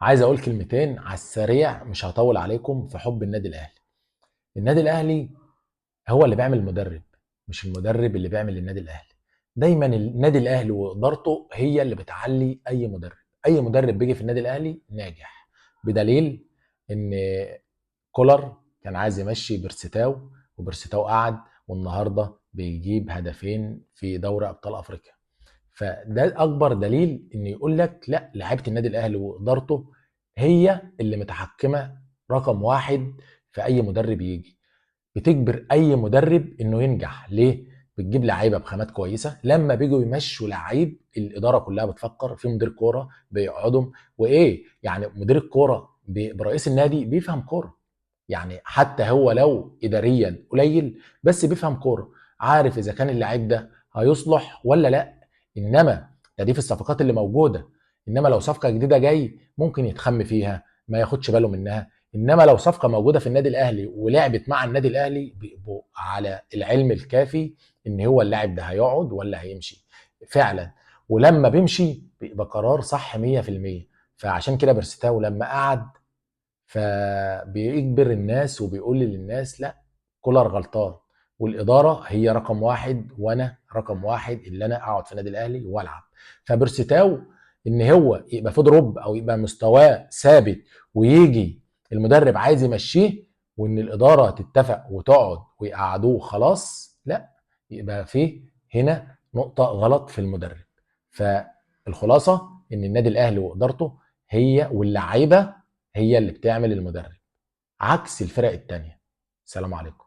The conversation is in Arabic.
عايز اقول كلمتين على السريع، مش هطول عليكم في حب النادي الاهلي. النادي الاهلي هو اللي بيعمل المدرب، مش المدرب اللي بيعمل النادي الاهلي. دايما النادي الاهلي وادارته هي اللي بتعلي اي مدرب. اي مدرب بيجي في النادي الاهلي ناجح، بدليل ان كولر كان عايز يمشي بيرستاو، وبيرستاو قعد، والنهارده بيجيب هدفين في دوري ابطال افريقيا. فده اكبر دليل ان يقول لك لا، لعيبه النادي الاهلي وادارته هي اللي متحكمه رقم واحد في اي مدرب يجي. بتجبر اي مدرب انه ينجح. ليه؟ بتجيب لعيبه بخامات كويسه. لما بيجوا يمشوا لعيب الاداره كلها بتفكر في مدير كوره بيقعدهم. وايه يعني مدير الكوره برئيس النادي بيفهم كوره. يعني حتى هو لو اداريا قليل بس بيفهم كوره، عارف اذا كان اللعيب ده هيصلح ولا لا. انما ده دي في الصفقات اللي موجوده. انما لو صفقه جديده جاي ممكن يتخم فيها، ما ياخدش باله منها. انما لو صفقه موجوده في النادي الاهلي ولعبت مع النادي الاهلي بيبقوا على العلم الكافي ان هو اللاعب ده هيقعد ولا هيمشي فعلا. ولما بيمشي بيبقى قرار صح 100%. فعشان كده بيرستاو لما قعد فبيجبر الناس وبيقول للناس لا، كولر غلطان، والاداره هي رقم واحد، وانا رقم واحد اللي انا اقعد في النادي الاهلي والعب. فبرستاو ان هو يبقى في دروب او يبقى مستواه ثابت، ويجي المدرب عايز يمشيه، وان الاداره تتفق وتقعد ويقعدوه خلاص، لا، يبقى فيه هنا نقطه غلط في المدرب. فالخلاصه ان النادي الاهلي وادارته هي واللعيبه هي اللي بتعمل المدرب، عكس الفرق التانية. سلام عليكم.